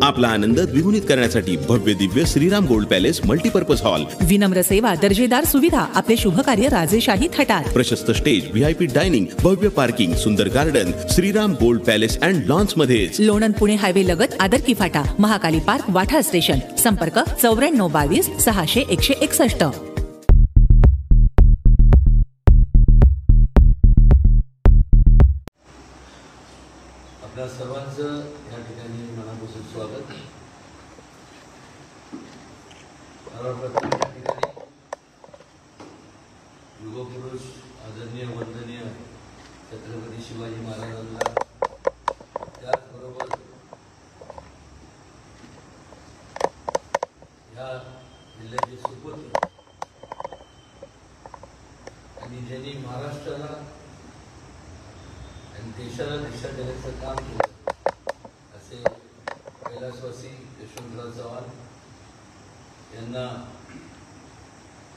आपला आनंद द्विगुणित करण्यासाठी भव्य Divya Shriram gold palace multipurpose hall, विनम्र सेवा, दर्जेदार सुविधा, आपले शुभ कार्य राजेशाही थाटात, प्रशस्त स्टेज, व्हीआयपी डायनिंग, भव्य पार्किंग, सुंदर garden, Shriram gold palace and lawns मध्येच, लोणंद पुणे हायवे लगत आदरकी फाटा, महाकाली पार्क, वाठा स्टेशन. संपर्क 9422 600 161. आपल्या सर्वांचं या ठिकाणी मनापासून स्वागत. सर्वप्रथम या ठिकाणी युगपुरुष आदरणीय वंदनीय छत्रपती शिवाजी महाराजांना, त्याचबरोबर या जिल्ह्याचे सुपुत्र आणि ज्यांनी महाराष्ट्राला आणि देशाला दिशा देण्याचं काम केलं असे कैलासवासी यशवंतराव चव्हाण यांना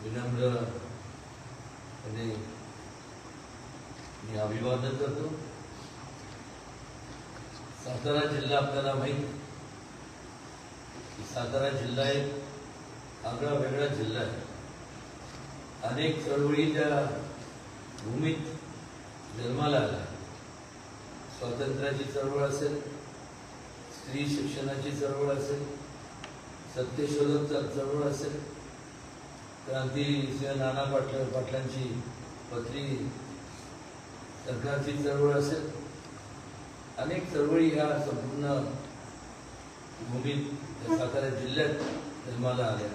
विनम्रपणे मी अभिवादन करतो. सातारा जिल्हा आपल्याला माहीत की सातारा जिल्हा एक आगळा वेगळा जिल्हा आहे. अनेक चळवळी त्या भूमीत जन्माला आल्या. स्वातंत्र्याची चळवळ असेल, स्त्री शिक्षणाची चळवळ असेल, सत्यशोधक चळवळ असेल, क्रांतिसिंह नाना पाटलांची पत्री सरकारची चळवळ असेल, अनेक चळवळी ह्या संपूर्ण भूमीत सातारा जिल्ह्यात जन्माला आल्या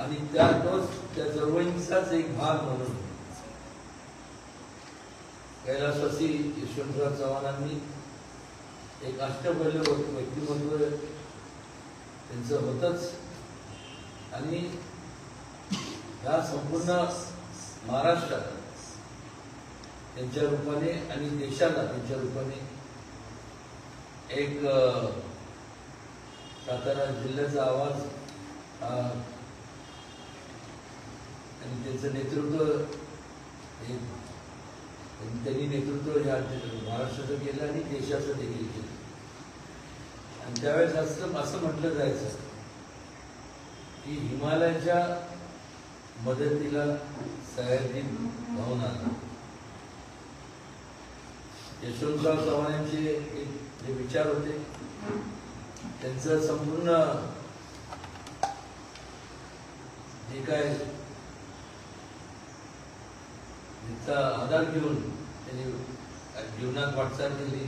आणि त्या चळवळींचाच एक भाग म्हणून कैलासवासी यशवंतराव चव्हाणांनी एक अष्टपैलू व्यक्तिमत्व त्यांचं होतच आणि ह्या संपूर्ण महाराष्ट्रात त्यांच्या रूपाने आणि देशाला त्यांच्या रूपाने एक सातारा जिल्ह्याचा आवाज आणि त्यांचं नेतृत्व त्यांनी नेतृत्व या महाराष्ट्राचं केलं आणि देशाचं देखील केलं. आणि त्यावेळेस असं म्हटलं जायचं की हिमालयाच्या मदतीला सह्याद्री धावून आला. यशवंतराव चव्हाणांचे जे विचार होते त्यांचं संपूर्ण जे काय तिचा आधार घेऊन त्यांनी जीवनात वाटचाल केली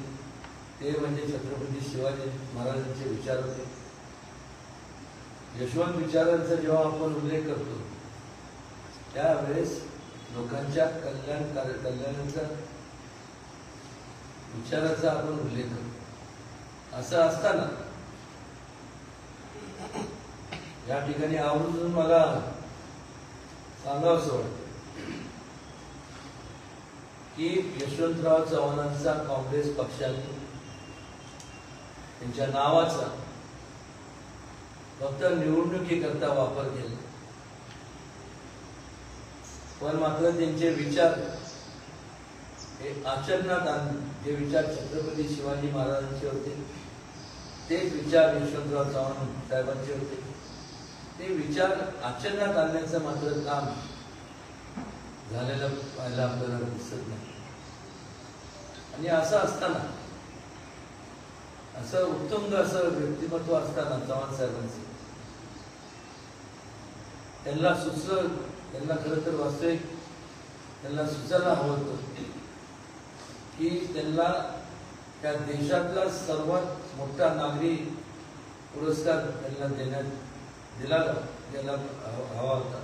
ते म्हणजे छत्रपती शिवाजी महाराजांचे विचार होते. यशवंत विचारांचा जेव्हा आपण उल्लेख करतो त्यावेळेस लोकांच्या कल्याणाचा विचाराचा आपण उल्लेख करतो. असं असताना या ठिकाणी आवर्जून मला सांगावंसं वाटतं की यशवंतराव चव्हाणांचा काँग्रेस पक्षाने त्यांच्या नावाचा फक्त निवडणुकीकरता वापर केला, पण मात्र त्यांचे विचार हे आचरणात आणले. जे विचार छत्रपती शिवाजी महाराजांचे होते तेच विचार यशवंतराव चव्हाण साहेबांचे होते. ते विचार आचरणात आणण्याचं मात्र काम झालेलं पाहायला आपल्याला दिसत नाही. आणि असं असताना असं उत्तुंग असं व्यक्तिमत्व असताना चव्हाण साहेबांचे त्यांना खरं तर वास्तविक त्यांना सुचायला हवं होतं की त्यांना त्या देशातला सर्वात मोठा नागरी पुरस्कार त्यांना द्यायला हवा होता.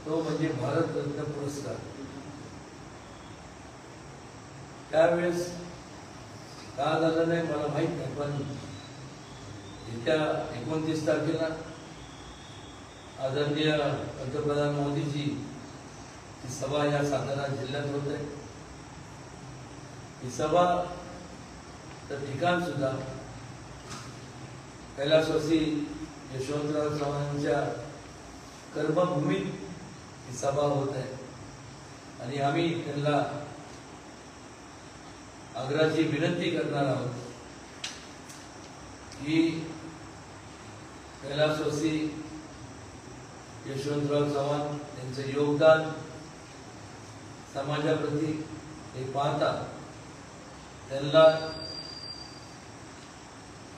तो म्हणजे भारतरत्न पुरस्कार. त्यावेळेस का झालं नाही मला माहित नाही, पण येत्या 29 तारखेला आदरणीय पंतप्रधान मोदीजी ही सभा या सातारा जिल्ह्यात होत आहे. ही सभा तर ठिकाण सुद्धा कैलासवासी यशवंतराव चव्हाणांच्या कर्मभूमीत ही सभा होत आहे आणि आम्ही त्यांना आग्रहाची विनंती करणार आहोत की कैलासवासी यशवंतराव चव्हाण यांचं योगदान समाजाप्रती हे पाहता त्यांना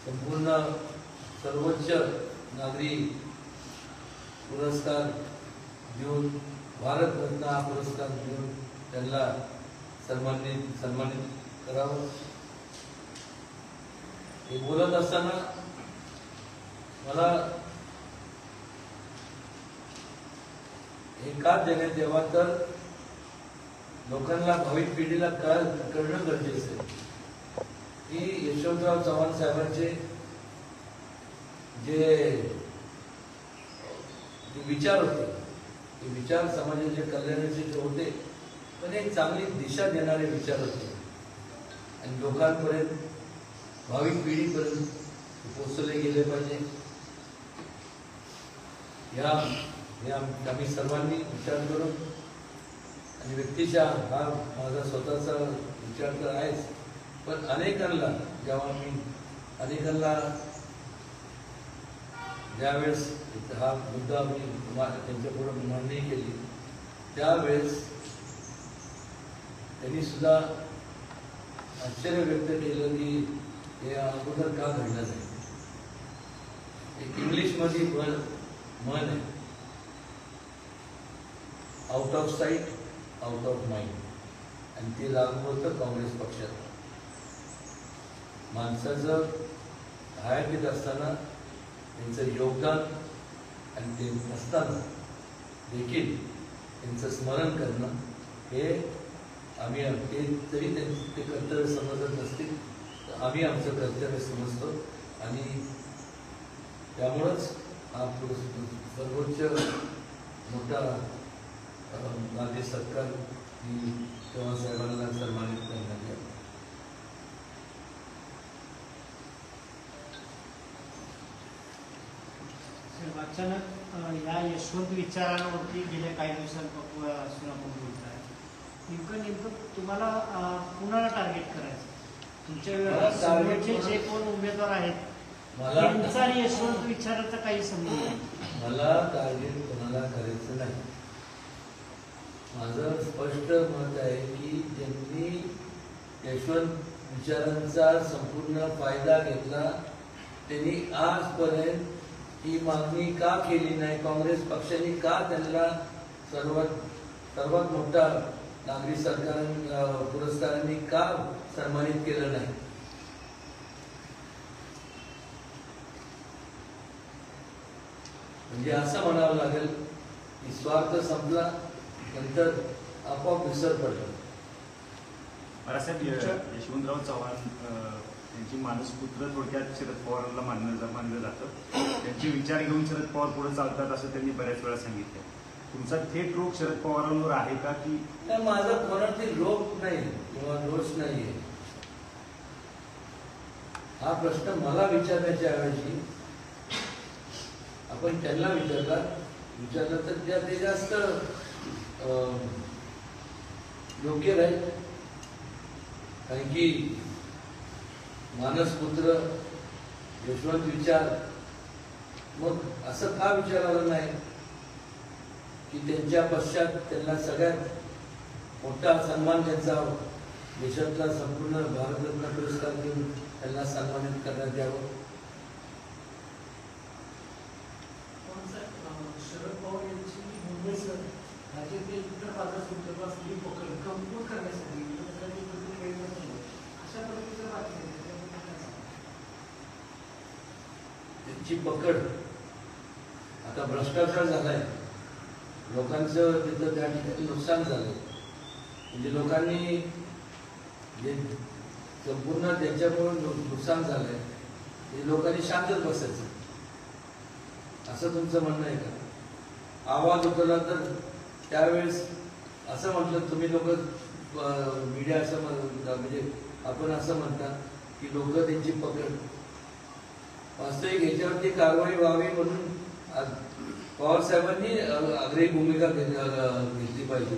संपूर्ण सर्वोच्च नागरी पुरस्कार देऊन भारतरत्न हा पुरस्कार देऊन त्यांना सन्मानित करावं. हे बोलत असताना मला हे का देण्यात यावा तर लोकांना भाविक पिढीला कळणं गरजेचं आहे की यशवंतराव चव्हाण साहेबांचे जे विचार होते ते विचार समाजाच्या कल्याणाचे जे होते पण एक चांगली दिशा देणारे विचार होते आणि लोकांपर्यंत भाविक पिढीपर्यंत पोहोचले गेले पाहिजे या आम्ही सर्वांनी विचार करून आणि व्यक्तीच्या हा माझा स्वतःचा विचार तर आहेच पण अनेकांना जेव्हा मी अनेकांना ज्यावेळेस हा मुद्दा मी त्यांच्यापुढे मांडणी केली त्यावेळेस त्यांनी सुद्धा आश्चर्य व्यक्त केलं की हे अगोदर का घडलं नाही. एक इंग्लिशमध्ये म्हण आहे out of site out of mind आणि ते लागू होतं काँग्रेस पक्षात. माणसाचं हयातीत असताना त्यांचं योगदान आणि ते नसताना देखील त्यांचं स्मरण करणं हे आम्ही ते जरी ते कर्तव्य समजत नसतील तर आम्ही आमचं कर्तव्य समजतो आणि त्यामुळंच हा सर्वोच्च मोठा गांधी सरकार ही चव्हाण साहेबांना सन्मानित करण्यात आलं. अचानक या यशवंत विचारांवरती गेल्या काही दिवसांपासून आपण बोलत आहे नेमकं तुम्हाला कुणाला टार्गेट करायचं तुमच्या जे कोण उमेदवार आहेत त्यांचा यशवंत विचाराचा काही संबंध नाही. मला टार्गेट कोणाला करायचं नाही. माझं स्पष्ट मत आहे की ज्यांनी यशवंत विचारांचा संपूर्ण फायदा घेतला त्यांनी आजपर्यंत ही मागणी का केली नाही. काँग्रेस पक्षाने का त्यांना सर्वात मोठा नागरी सरकार पुरस्कारांनी का सन्मानित केलं नाही. म्हणजे असं म्हणावं लागेल की स्वार्थ संपला नंतर आपोआप विसर पडला. बाळासाहेब यशवंतराव चव्हाण त्यांची मानसपुत्र थोडक्यात शरद पवारांना मानलं जातं. त्यांचे विचार घेऊन शरद पवार पुढे चालतात असं त्यांनी बऱ्याच वेळा सांगितलं. तुमचा थेट रोग शरद पवारांवर आहे का की माझा कोणातील रोग नाही किंवा दोष नाहीये. हा प्रश्न मला विचारण्याच्या ऐवजी आपण त्यांना विचारलं तर ते जास्त योग्य राहील. कारण की मानसपुत्र यशवंत विचार मग असं का विचारायला नाही की त्यांच्या पश्चात त्यांना सगळ्यात मोठा सन्मान त्यांचा देशातला संपूर्ण भारतरत्न पुरस्कार देऊन त्यांना सन्मानित करण्यात यावं. शरद पवार यांची मुंबईसह राज्यातील इतर भागात असलेली पकड कमकुवत करण्यासाठी अशा पद्धतीचं बातमी त्यांची पकड आता भ्रष्टाचार झालाय. लोकांचं तिथं त्या ठिकाणी नुकसान झालंय. म्हणजे लोकांनी जे संपूर्ण त्यांच्यामुळे नुकसान झालंय ते लोकांनी शांतच बसायचं असं तुमचं म्हणणं आहे का. आवाज उठवला तर त्यावेळेस असं म्हटलं तुम्ही लोक मीडिया असं म्हणजे आपण असं म्हणता की लोक त्यांची पकड वास्तविक ह्याच्यावरती कारवाई व्हावी म्हणून पवार साहेबांनी आग्रही भूमिका घेतली पाहिजे.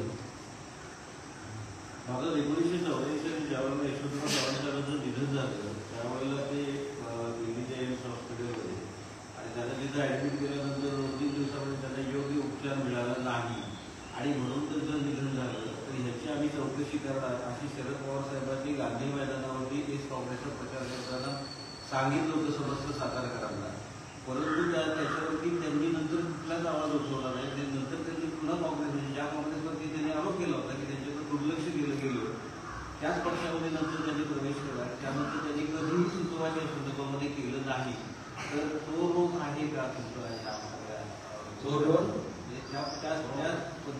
माझं 1984 ज्यावेळेला यशवंतराव चव्हाण साहेबांचं निधन झालं त्यावेळेला ते दिल्लीच्या तुष्टीकरण आहे अशी शरद पवार साहेबांनी गांधी मैदानावरती देश काँग्रेसचा प्रचार करताना सांगितलं होतं समस्त सातारकरांना, परंतु त्याच्यावरती त्यांनी नंतर कुठलाच आवाज उठवला नाही. नंतर त्यांनी पुन्हा काँग्रेस म्हणजे ज्या काँग्रेसवरती त्यांनी आरोप केला होता की त्यांच्याकडे दुर्लक्ष केलं गेलं त्याच पक्षामध्ये नंतर त्यांनी प्रवेश केला. त्यानंतर त्यांनी कधीही सुचवायच्या यशवंतरावमध्ये केलं नाही. तर तो रोग आहे का तुमचा तो रोग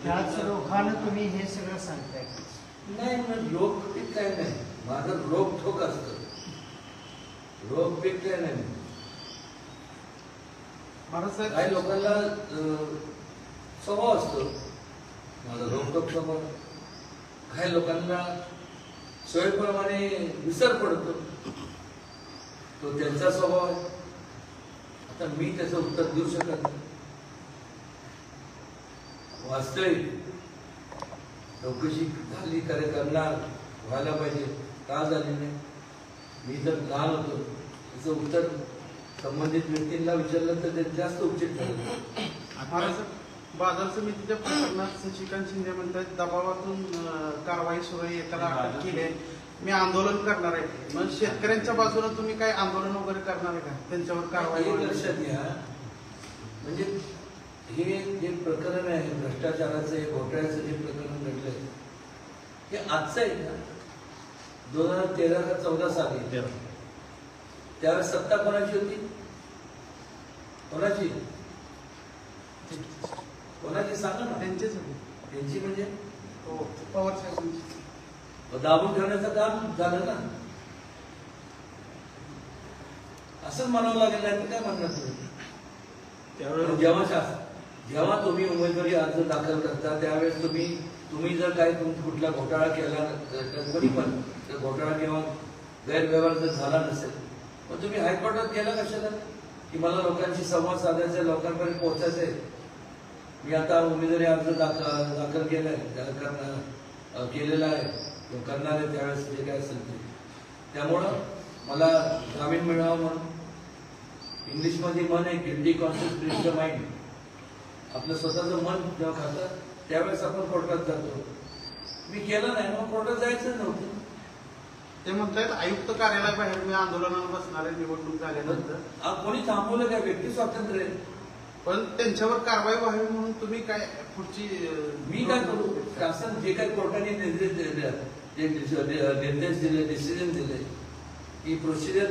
त्याच रोगानं तुम्ही हे सगळं सांगताय? नाही मग रोग पीक काय नाही, माझं रोग ठोक असतं, रोग पीक काय नाही. काही लोकांना स्वभाव असतो, माझा रोगटोक स्वभाव. काही लोकांना सोयीप्रमाणे विसर पडतो, तो त्यांचा स्वभाव आहे. आता मी त्याचं उत्तर देऊ शकत नाही. वास्तविक चौकशी झाली करणार व्हायला पाहिजे, का झाली नाही? मी जर लहान होतो त्याचं उत्तर संबंधित व्यक्तींना विचारलं तर ते जास्त उचित झालं. बाजार समितीच्या प्रकरणात शशिकांत शिंदे म्हणतात दबावातून कारवाई सुरू आहे, एकाला अटक केली आहे, मी आंदोलन करणार आहे. मग शेतकऱ्यांच्या बाजूने तुम्ही काय आंदोलन वगैरे करणार आहे का? त्यांच्यावर कारवाई लक्षात घ्या, म्हणजे हे जे प्रकरण आहे भ्रष्टाचाराचं, हे घोटाळ्याचं जे प्रकरण घडलंय हे आजचं आहे का? 2013 का 14 साली त्यावेळेस सत्ता कोणाची होती? कोणाची कोणाची सांगा ना. त्यांचीच त्यांची म्हणजे पवार साहेबांची. दाबून ठेवण्याचं काम झालं ना, असंच म्हणावं लागेल. नाही काय म्हणणार तुम्ही? त्यावेळेस जेव्हा तुम्ही उमेदवारी अर्ज दाखल करता त्यावेळेस तुम्ही जर काही कुठला घोटाळा केला, कोणी पण घोटाळा किंवा गैरव्यवहार जर झाला नसेल, मग तुम्ही हायकोर्टात गेला कशाला की मला लोकांशी संवाद साधायचा, लोकांपर्यंत पोहोचायचंय. मी आता उमेदवारी अर्ज दाखल केलाय, केलेला आहे, करणार आहे त्यावेळेस जे काय असेल ते. त्यामुळं मला जामीन मिळावा म्हणून इंग्लिशमध्ये मन आहे guilty conscious free the mind. आपलं स्वतःचं मन जेव्हा खातं त्यावेळेस आपण कोर्टात जातो. मी केलं नाही, मग कोर्टात जायचं नव्हतं. ते म्हणतात आयुक्त कार्यालयाबाहेर मी आंदोलनाला बसणार आहे निवडणूक झाल्यानंतर. कोणी थांबवलं काय? व्यक्ती स्वातंत्र्य आहे, पण त्यांच्यावर कारवाई व्हावी म्हणून तुम्ही काय पुढची मी काय करू? शासन जे काही कोर्टाने निर्देश दिले, डिसिजन दिले की प्रोसिजर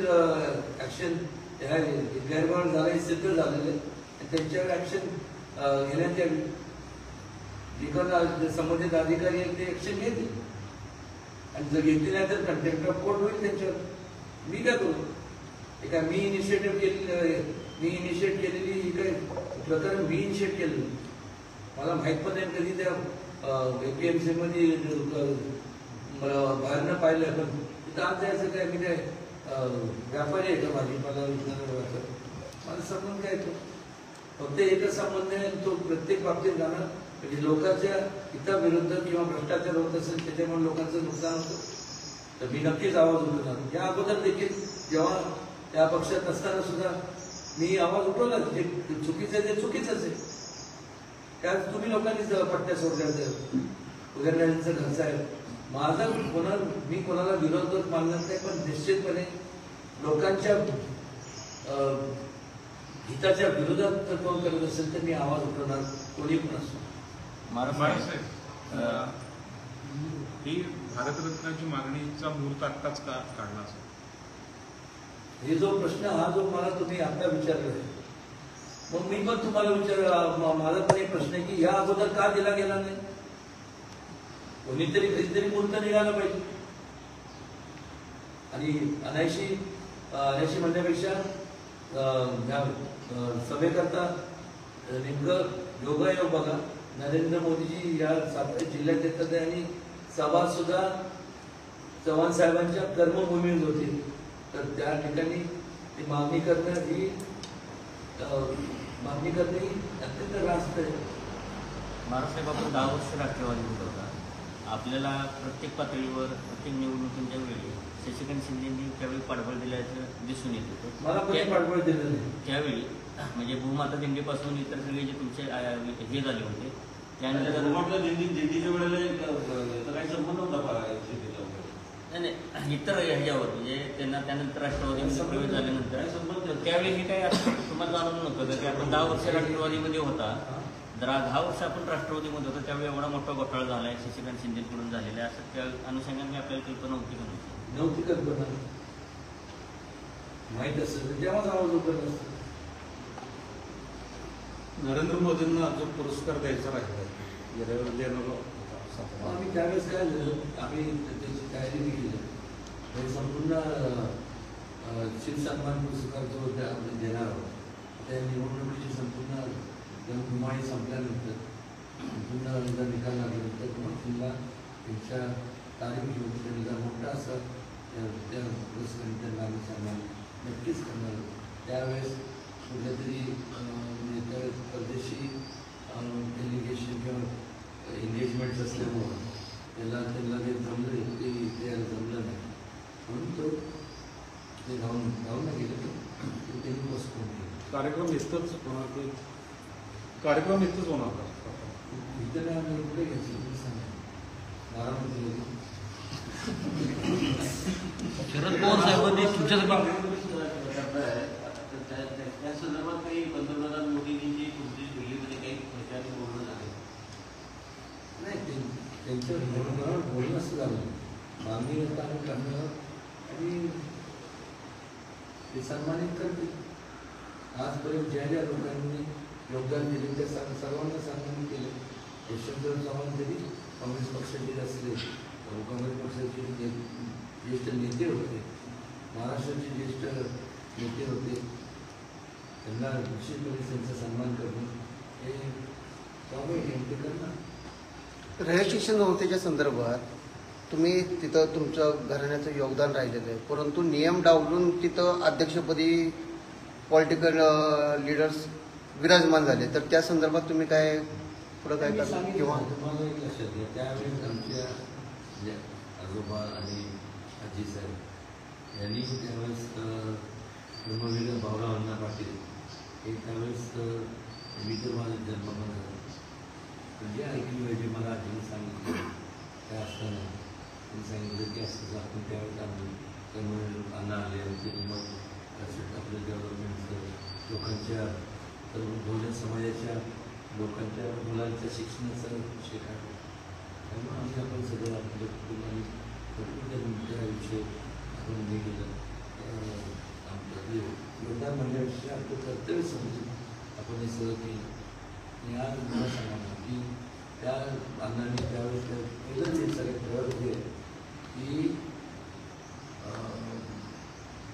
ऍक्शन गैरव्यवहार झाला हे सिद्ध झालेले, त्यांच्यावर ऍक्शन घेण्यात यावी. जे संबंधित अधिकारी आहेत ते ऍक्शन घेतील, आणि जर घेतली नाही तर कंटेम्प्ट ऑफ कोर्ट होईल त्यांच्यावर. मी काय करू? हे काय मी इनिशिएट केलेली ही काय प्रकरण मी इनिशिएट केलं? मला माहित पण नाही कधी त्या APMC मध्ये बाहेरनं पाहिलं, पण तिथं आज जायचं काय? मी काय व्यापारी आहे का? भाजीपाला विकणारा माझा संबंध काय? तो फक्त एकच संबंध आहे, तो प्रत्येक बाबतीत जाणं म्हणजे लोकांच्या हिताविरुद्ध किंवा भ्रष्टाचार होत असेल त्याच्यामुळे लोकांचं नुकसान होतं, तर मी नक्कीच आवाज उठवणार. या अगोदर देखील जेव्हा त्या पक्षात असताना सुद्धा मी आवाज उठवला. जे चुकीचं आहे ते चुकीचंच आहे. त्यात तुम्ही लोकांनी पट्ट्या सोडल्या, उदयनराजेंचं घरचं आहे. माझा मी कोणाला विरोध मानणार नाही, पण निश्चितपणे लोकांच्या हिताच्या विरोधात जर कोण करत असेल तर मी आवाज उठवणार, कोणी पण असो. ही भारतरत्नाची मागणीचा मुहूर्त आत्ताच का काढला असेल? हे जो प्रश्न हा जो मला तुम्ही आता विचारलाय, मग मी पण तुम्हाला माझा पण एक प्रश्न आहे की या अगोदर का दिला गेला नाही? कोणीतरी कधीतरी मुहूर्त निघाला पाहिजे. आणि अनायशी म्हणण्यापेक्षा सभेकरता नेमकं योगायोग बघा, नरेंद्र मोदीजी या सातारा जिल्ह्यात येतात आणि सभा सुद्धा चव्हाण साहेबांच्या कर्मभूमीत होती, तर त्या ठिकाणी ती मागणी करणं ही अत्यंत रास्त आहे. महाराष्ट्र आपण 10 वर्ष राष्ट्रवादी होता, आपल्याला प्रत्येक पातळीवर प्रत्येक निवडणुकीच्या वेळी शशिकांत शिंदेंनी त्यावेळी पाठबळ दिल्याचं दिसून येत होतं. मला पण पाठबळ दिलं नाही त्यावेळी, म्हणजे भूमाता दिंडीपासून इतर सगळे जे तुमचे हे झाले होते त्यानंतर दिंडीच्या वेळेला याचा काही संबंध नव्हता नाही नाही इतर ह्याच्यावर म्हणजे त्यांना त्यानंतर राष्ट्रवादीमध्ये प्रवेश झाल्यानंतर त्यावेळी हे काही असं तुम्हाला जाणून नव्हतं की आपण 10 वर्ष राष्ट्रवादीमध्ये होता 10 वर्ष आपण राष्ट्रवादीमध्ये होतो त्यावेळी एवढा मोठा घोटाळा झाला आहे शशिकांत शिंदेकडून झालेला आहे असं त्या अनुषंगाने आपल्याला कल्पना होती का नव्हती कल्पना माहीत असेल तेव्हाच आवाज उठत असतो. नरेंद्र मोदींना जो पुरस्कार द्यायचा राहिला गेल्या देणार आम्ही त्यावेळेस काय झालं आम्ही त्याची तयारी केली संपूर्ण शिवसन्मान पुरस्कार जो आपण देणार आहोत त्या निवडणुकीची संपूर्ण जनकुमारी संपल्यानंतर संपूर्ण निकाल लागल्यानंतर मग तिला त्यांच्या तारीख घेऊन त्यांना मोठा असा त्या पुरस्कार त्यांना आम्ही सन्मान नक्कीच करणार. त्यावेळेस कुठल्या तरी म्हणजे त्यावेळेस परदेशी डेलिगेशन किंवा एंगेजमेंट्स असल्यामुळं त्यांना ते जमलं ते जमलं नाही म्हणून तो ते राहून नाही गेलं ते त्यांनी पोस्टपोन केलं. कार्यक्रम इथंच होणार का इथं नाही आम्ही कुठे घ्यायचं तुम्ही सांगा बारामती शरद पवार साहेबांनी त्या संदर्भात काही पंतप्रधान मोदींची तुमची दिल्लीमध्ये काही प्रचार बोलणं झाले नाही त्यांच्या बोलणं असं झालं मागणी होता आम्ही करणार आणि ते सन्मानित करते. आजपर्यंत ज्या ज्या लोकांनी योगदान दिले त्या सर्वांना सन्मानित केले. यशवंतराव चव्हाण जरी काँग्रेस पक्षाचे असले काँग्रेस पक्षाचे ज्येष्ठ नेते होते महाराष्ट्राचे ज्येष्ठ नेते होते त्यांना निश्चितपणे त्यांचा सन्मान करणं हे स्वाभाविक ते करणार. रयत शिक्षण संस्थेच्या संदर्भात तुम्ही तिथं तुमचं घराण्याचं योगदान राहिलेलं आहे परंतु नियम डावलून तिथं अध्यक्षपदी पॉलिटिकल लीडर्स विराजमान झाले तर त्या संदर्भात तुम्ही काय पुढं काय करता किंवा तुम्हाला एक लक्षात घ्या त्यावेळेस आमच्या म्हणजे आजोबा आणि आजी साहेब यांनी त्यावेळेस ब्रह्मवीर भाऊराव अण्णा पाटील हे त्यावेळेस मी तर माझा जन्म पण झाला म्हणजे ऐकली पाहिजे मला आजीने सांगितलं काय असताना त्यांनी सांगितलं की असं आपण त्यावेळेस आम्ही त्यामुळे अण्णा आले आणि ते मग आपलं डेव्हलपमेंटचं लोकांच्या बहुजन समाजाच्या लोकांच्या मुलांच्या शिक्षणाचा विषय काढला त्यामुळे आम्ही आपण सगळं आपल्या कुटुंबाने भरपूर त्याविषयी आपण हे केलं आपलं योगदान म्हणण्याविषयी आपलं कर्तव्य समजून आपण हे सगळं केलं. आणि आज मला सांगा की त्या अण्णांनी त्यावेळेस पहिलं ते सगळे ठरवत होते की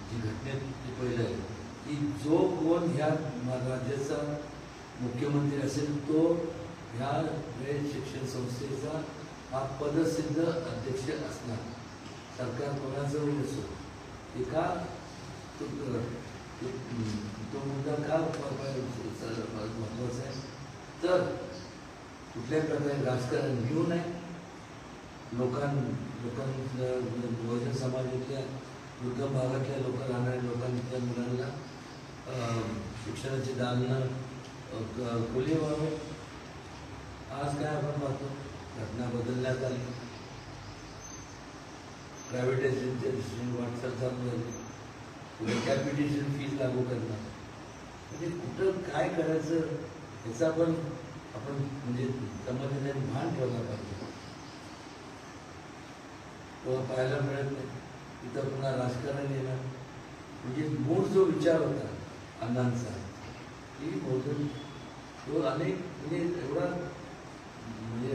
जी घटनेत ते पहिलं आहे की जो कोण ह्या राज्याचा मुख्यमंत्री असेल तो ह्या रयत शिक्षण संस्थेचा हा पदसिद्ध अध्यक्ष असणार. सरकार कोणाचं होईल असो ते का तो मुद्दा का महत्त्वाचा आहे तर कुठल्याही प्रकारे राजकारण घेऊ नये. लोकांच्या बहुजन समाजातल्या दुर्गम भागातल्या लोक राहणाऱ्या लोकांच्या मुलांना शिक्षणाचे दालन खुले व्हावे. आज काय आपण पाहतो घटना बदलण्यात आली प्रायव्हेटायझेशनच्या दृष्टीने वाटचाल चालू झाली पुढे कॅपिटेशन फीज लागू करणार म्हणजे कुठं काय करायचं याचा पण आपण म्हणजे समाजाने भान ठेवला पाहिजे. तो पाहायला मिळत नाही तिथं पुन्हा राजकारण येणार म्हणजे मूळ जो विचार होता अण्णांचा की बहुजन तो अनेक म्हणजे एवढा म्हणजे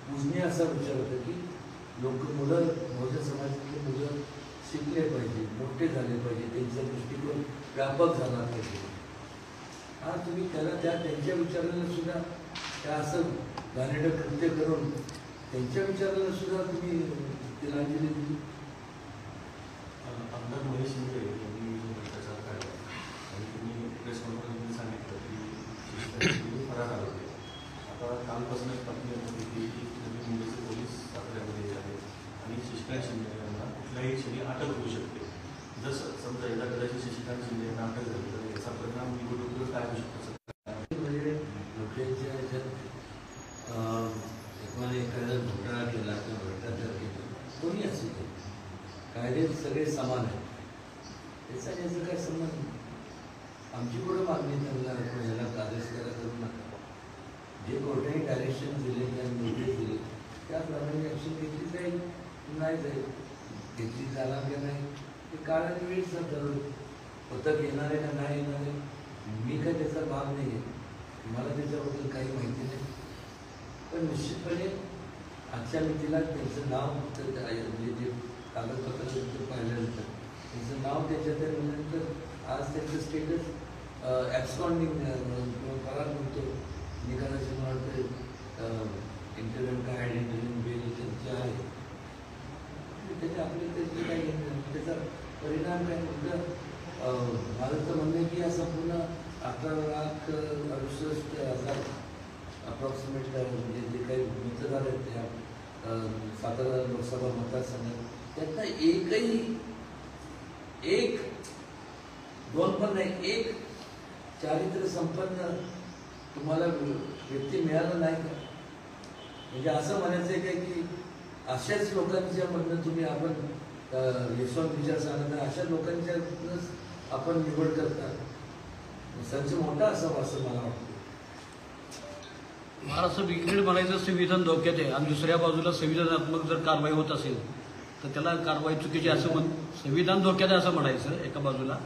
पूजनीय असा विचार होता की मुलं बहुजन समाजातले मुलं शिकले पाहिजे मोठे झाले पाहिजे त्यांचा दृष्टिकोन व्यापक झाला पाहिजे. हा तुम्ही त्यांच्या विचाराला सुद्धा त्या असं घाणेरडं कृत्य करून त्यांच्या विचाराला सुद्धा तुम्ही तिलांजली दिली. आमदार महेश शिंदे यांनी भ्रष्टाचार काढला आणि तुम्ही प्रेस कॉन्फरन्समध्ये सांगितलं की फरार आले होते. आता कालपासूनच बातमी येत होती की नवी मुंबईचे पोलीस साताऱ्यामध्ये आहेत आणि शशिकांत शिंदे यांना कुठल्याही क्षणी अटक होऊ शकते. जसं समजा एकदा कदाचित शशिकांत शिंदे यांना अटक झाली तर याचा परिणाम निवडणुकीवर काय होऊ शकतो? म्हणजे लोकांच्या ह्याच्यात काय संबंध नाही. आमची पुढे मागणी त्यांना याला आदेश करा करू नका. जे कोर्टाने डायरेक्शन दिले किंवा निर्देश दिले त्याप्रमाणे ॲक्शन घेतली जाईल, नाही जाईल, घेतली जाणार का नाही ते काळाने वेळीच ठरवलं. पथक येणार आहे का नाही येणार आहे मी काय त्याचा भाग नाही आहे, मला त्याच्याबद्दल काही माहिती नाही. पण निश्चितपणे आजच्या मितीला त्यांचं नाव म्हणजे जे कागदपत्र पाहिल्यानंतर त्यांचं नाव त्याच्यात म्हणल्यानंतर आज त्यांचं स्टेटस ॲब्स्कॉन्डिंग किंवा फरार म्हणतो निकालाचे मला वाटतं इंटरव्ह्यू काय इंटरव्ह्यू बेल त्यांचे आहे त्याचे आपले त्याचे काही त्याचा परिणाम काय कुठं माझं तर म्हणणं आहे की या संपूर्ण 11,68,000 अप्रॉक्सिमेट म्हणजे जे काही मतदार आहेत त्या सातारा लोकसभा मतदारसंघात त्यातनं एक दोन पण नाही एक चारित्र्य संपन्न तुम्हाला व्यक्ती मिळालं नाही का? म्हणजे असं म्हणायचं आहे काय की अशाच लोकांच्या मधनं तुम्ही आपण यशवंत विचार सांगता अशा लोकांच्यातूनच आपण निवड करता. संच मोठा असावा असं मला वाटतं. महाराष्ट्र विकेंड म्हणायचं संविधान धोक्यात आहे आणि दुसऱ्या बाजूला संविधानात्मक जर कारवाई होत असेल तर त्याला कारवाई चुकीची असं संविधान धोक्यात आहे असं म्हणायचं एका बाजूला,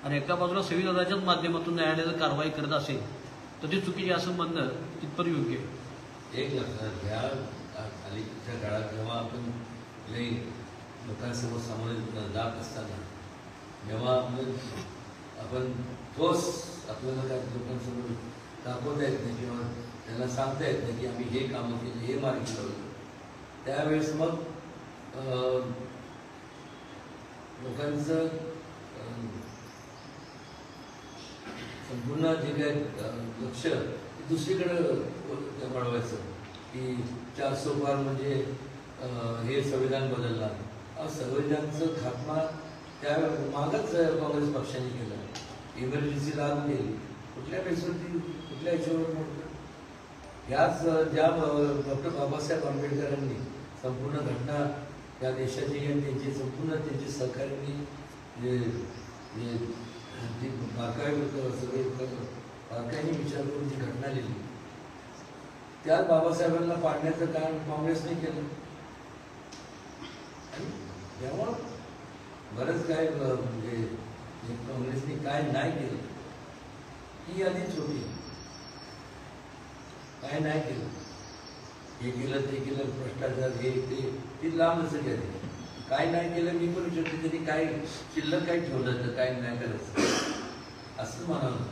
आणि एका बाजूला संविधानाच्याच माध्यमातून न्यायालयानं कारवाई करत असेल तर ती चुकीची असं म्हणणं तिथपर योग्य आहे. एक लक्षात घ्या, अलीकडच्या काळात जेव्हा आपण लई लोकांसमोर सामोरे जात असताना जेव्हा आपण ठोस आपल्याला काय लोकांसमोर दाखवता येत नाही किंवा त्यांना सांगता येत नाही की आम्ही हे कामं केली हे मार्ग लावलं त्यावेळेस मग लोकांचं संपूर्ण जे काय लक्ष दुसरीकडे वळवायचं की 400 पार म्हणजे हे संविधान बदलणार. संविधानाचं खात्मा त्या मागच काँग्रेस पक्षाने केला. इमर्जन्सी लागू केली कुठल्या बेसवरती कुठल्या याच्यावर याच ज्या डॉक्टर बाबासाहेब आंबेडकरांनी संपूर्ण घटना या देशाची आणि त्यांची संपूर्ण त्यांची सहकार्यांनी जी बारकाई सगळे बारकाईने विचार करून जी घटना लिहिली त्या बाबासाहेबांना पाडण्याचं काम काँग्रेसने केलं. तेव्हा बरंच काय म्हणजे काँग्रेसने काय नाही केलं ही आधीच होती. काय नाही केलं, हे केलं ते केलं, भ्रष्टाचार हे ते लांब नसं गेले. काय नाही केलं मी पण विचारतो त्यांनी काय शिल्लक काय ठेवलं तर काय नाही करायचं असं म्हणावं.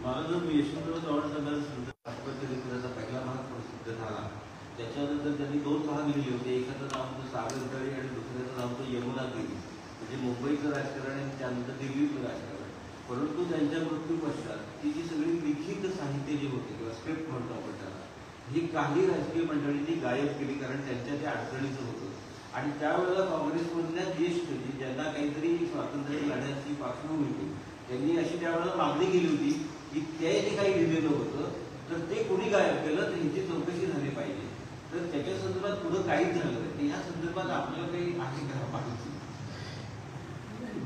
मला जर यशवंतराव चव्हाण साहेबांचा पहिला भाग प्रसिद्ध झाला त्याच्यानंतर त्यांनी 2 भाग लिहिले होते. एकाचं नाव होतं सागरतळी आणि दुसऱ्याचं नाव होतं यमुनागिरी, म्हणजे मुंबईचं राजकारण आणि त्यानंतर दिल्लीचं राजकारण. परंतु त्यांच्या मृत्यू पश्चात ती जी सगळी लिखित साहित्य जे होते किंवा स्क्रिप्ट म्हणतो आपण त्याला ही काही राजकीय मंडळींनी गायब केली कारण त्यांच्या त्या अडचणीचं होतं. आणि त्यावेळेला काँग्रेसमधल्या ज्येष्ठ ज्यांना काहीतरी स्वातंत्र्य लढ्याची पार्श्वभूमी होती त्यांनी अशी त्यावेळेला मागणी केली होती की ते जे काही लिहिलेलं होतं तर ते कोणी गायब केलं तर ह्याची चौकशी झाली पाहिजे. तर त्याच्या संदर्भात पुढं काहीच झालं नाही. या संदर्भात आपल्याला काही आहे का माहिती?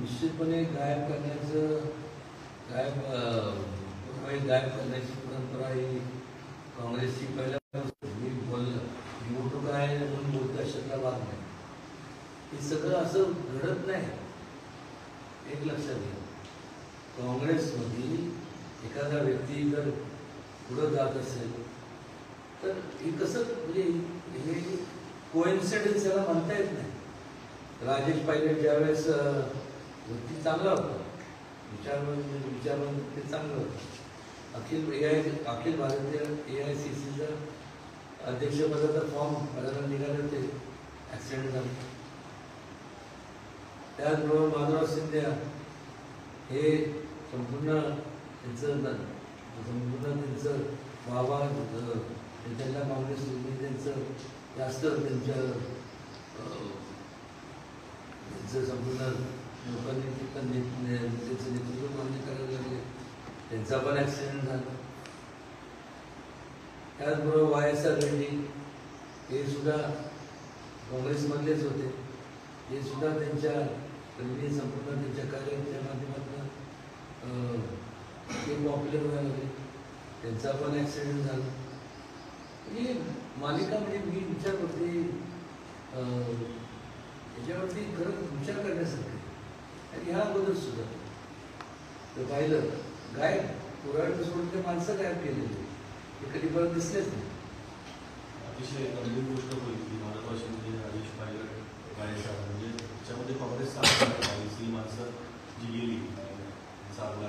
निश्चितपणे गायब करण्याचं गायब करण्याची परंपरा ही काँग्रेसची पहिल्या मी बोललं निवडणूक आहे म्हणून बोलतो अशातला भाग नाही. हे सगळं असं घडत नाही. एक लक्षात घ्या, काँग्रेसमध्ये एखादा व्यक्ती जर पुढं जात असेल तर हे कसं म्हणजे हे कोइन्सिडन्स याला म्हणता येत नाही. राजेश पायलट ज्यावेळेस व्यक्ती चांगला होता विचारवंत ते चांगलं होतं. अखिल भारतीय AICCचं अध्यक्षपदाचा फॉर्म भरायला निघाले ते ॲक्सिडेंट झालं. त्याचबरोबर माधवराव सिंधिया हे संपूर्ण त्यांचं वावा त्यांना काँग्रेस त्यांचं जास्त त्यांचं संपूर्ण लोकांनी त्याचं नेतृत्व मान्य करायला लागले. त्यांचा पण ॲक्सिडेंट झाला. त्याचबरोबर YSR रेड्डी हे सुद्धा काँग्रेसमधलेच होते. हे सुद्धा त्यांच्या तर मी संपूर्ण त्यांच्या कार्याच्या माध्यमातून ते पॉप्युलर व्हायला लागले. त्यांचा पण ॲक्सिडेंट झाला. ही मालिका म्हणजे मी विचार करते याच्यावरती खरंच विचार करण्यासारखं. आणि ह्या अगोदर सुद्धा तर पाहिलं गायब पुराण सोडून ते माणसं गायब केलेली ते कधी परत दिसलेच नाही. अतिशय गंभीर गोष्ट होईल महत्वाची म्हणजे हरीश पायलट गायचा म्हणजे त्याच्यामध्ये काँग्रेसचा ही माणसं जी गेली चालला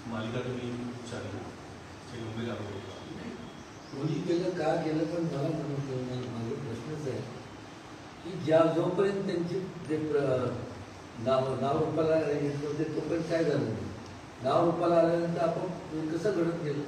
मालिका तुम्ही विचारली ते गंभीर आरोप कोणी केलं का केलं पण मला म्हणून माझा प्रश्नच आहे की जोपर्यंत त्यांची जे नाव रूपाला येत होते तोपर्यंत काय झालं नाही. नाव रूपाला आल्यानंतर आपण कसं घडत गेलं.